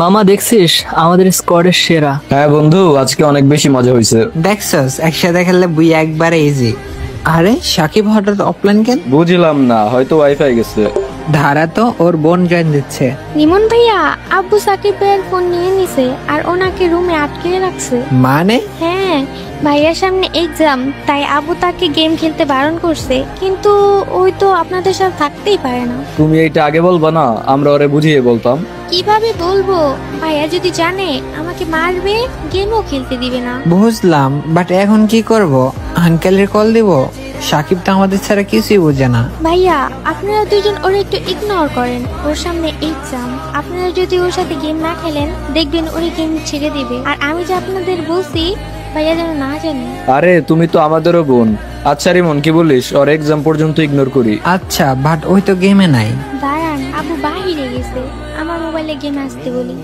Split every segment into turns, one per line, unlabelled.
মামা দেখছিস আমাদের স্কোয়াডের সেরা।
হ্যাঁ বন্ধু, আজকে অনেক বেশি মজা হয়েছে।
দেখছস একসাথে খেললে বুই একবারে ইজি। আরে সাকিব হঠাৎ অফলাইন কেন?
বুঝলাম না, হয়তো ওয়াইফাই গেছে।
ধারা তো ওর বোন জয়েন দিচ্ছে।
লিমন ভাইয়া আব্বু সাকিব ভাইয়ের ফোন নিয়ে নিছে আর ওনাকে রুমে আটকে রাখছে।
মানে?
হ্যাঁ, ভাইয়ার সামনে এক্সাম, তাই আব্বু তাকে গেম খেলতে বারণ করছে, কিন্তু ওই তো আপনাদের সাথে থাকতেই পারে না।
তুমি এইটা আগে বলবা না, আমরা ওরে বুঝিয়ে বলতাম।
কিভাবে বলবো? ভাইয়া যদি জানে আমাকে মারবে, গেমও খেলতে দিবে না।
বুঝলাম, বাট এখন কি করব? আঙ্কেলের কল দিব? সাকিব তো আমাদের ছাড়া কিছুই বোঝে না।
ভাইয়া আপনারা দুজন ওর একটু ইগনোর করেন, ওর সামনে এক্সাম। আপনারা যদি ওর সাথে গেম না খেলেন, দেখবেন ওর গেম ছেড়ে দিবে। আর আমি যে আপনাদের বলছি ভাইয়া যেন না জানে।
আরে তুমি তো আমাদেরও বোন। আচ্ছা রিমন, কি বলিস ওর এক্সাম পর্যন্ত ইগনোর করি?
আচ্ছা, বাট ওই তো গেমে নাই।
দাঁড়ান, আব্বু বাহিরে গেছে, আমার মোবাইলে গেম আসতে বলি।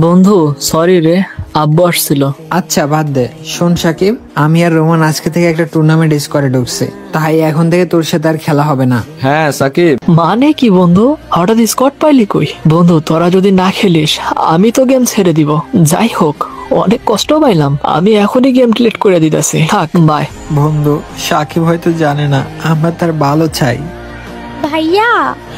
বন্ধু সরি রে, আব্বু আসছিল।
আচ্ছা বাদ দে। শোন সাকিব, আমি আর রোমান আজকে থেকে একটা টুর্নামেন্ট স্কোয়াডে ঢুকছে, তাই এখন থেকে তোর সাথে আর খেলা হবে না।
হ্যাঁ সাকিব।
মানে কি বন্ধু, হঠাৎ স্কোয়াড পাইলি কই? বন্ধু তোরা যদি না খেলিস আমি তো গেম ছেড়ে দিব। যাই হোক, অনেক কষ্ট পাইলাম, আমি এখনই গেম ডিলিট করে দিতেছি। থাক, বাই।
বন্ধু সাকিব হয়তো জানে না আমরা তার ভালো চাই।
ভাইয়া।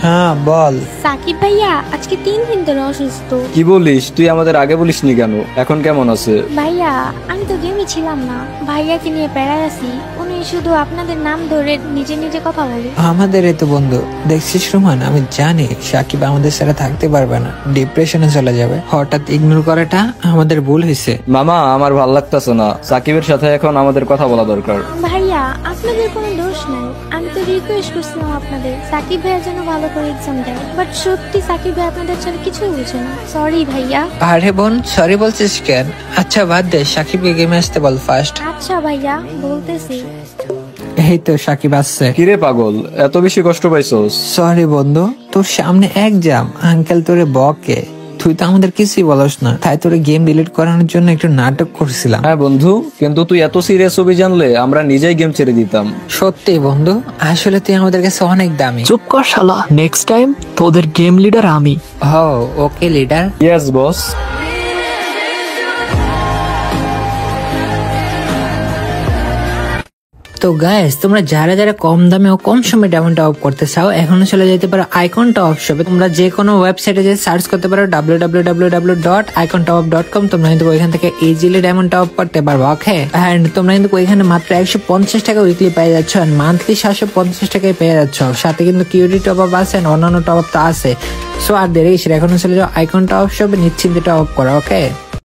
হ্যাঁ বল।
সাকিব ভাইয়া আজকে 3 দিন ধরে অসুস্থ।
কি বলিস? তুই আমাদের আগে বলিসনি কেন? এখন কেমন আছে?
ভাইয়া আমি তো গেমই ছিলাম না, ভাইয়াকে নিয়ে প্যারায় আছি। উনি শুধু আপনাদের নাম ধরে নিজে নিজে কথা বলে।
আমাদের এই তো বন্ধু, দেখছিস রোমান, আমি জানি সাকিব আমাদের সাথে থাকতে পারবে না, ডিপ্রেশনে চলে যাবে। হঠাৎ ইগনোর করাটা আমাদের ভুল হয়েছে।
মামা, আমার ভাল লাগতেছে না। সাকিবের সাথে এখন আমাদের কথা বলা দরকার।
ভাইয়া আপনাদের কোনো দোষ নাই, আমি তো রিকোয়েস্ট করছিলাম আপনাদের সাকিব ভাইয়া যেন ভালো করে এক্সাম দেয়, বাট সত্যি সাকিব ভাই আপনাদের ছাড়া কিছুই বুঝে না। সরি ভাইয়া।
আরে বোন, সরি বলছিস কেন? আচ্ছা বাদ দে, সাকিবকে গেমে আসতে বল ফার্স্ট।
আচ্ছা ভাইয়া, বলতেছি।
এই তো সাকিব আসছে।
কিরে পাগল, এত বেশি কষ্ট পাইছস?
সরি বন্ধু, তোর সামনে এক্সাম, আঙ্কেল তোরে বকে, তুই তো আমাদের কিছুই বলস না, তাই তোরে গেম ডিলিট করানোর জন্য একটু নাটক করছিলাম।
হ্যাঁ বন্ধু, কিন্তু তুই এত সিরিয়াস হবি জানলে আমরা নিজেই গেম ছেড়ে দিতাম।
সত্যি বন্ধু, আসলে তুই আমাদের কাছে অনেক দামি।
চুপ কর শালা, নেক্সট টাইম তোদের গেম লিডার আমি।
ওকে লিডার।
Yes boss.
তো গাইস, তোমরা যারা যারা কম দামে ও কম সময়ে ডায়মন্ড টপ করতে চাও, এখনো চলে যেতে পারো আইকন টপ শপে। তোমরা যে কোনো ওয়েবসাইটে যে সার্চ করতে পারো www.icontop.com। তোমরা কিন্তু ওইখান থেকে ইজিলি ডায়মন্ড টপ করতে পারবো। ওকে, এন্ড তোমরা কিন্তু ওইখানে মাত্র 150 টাকা উইকলি পেয়ে যাচ্ছ, আর মান্থলি 750 টাকায় পেয়ে যাচ্ছ। সাথে কিন্তু কিউরি টপ আপ আছে, অন্যান্য টপ আপ তো আছে। সো আর দেরি এখনো চলে যাও আইকন টপ শপে, নিশ্চিন্তে টপ করো। ওকে।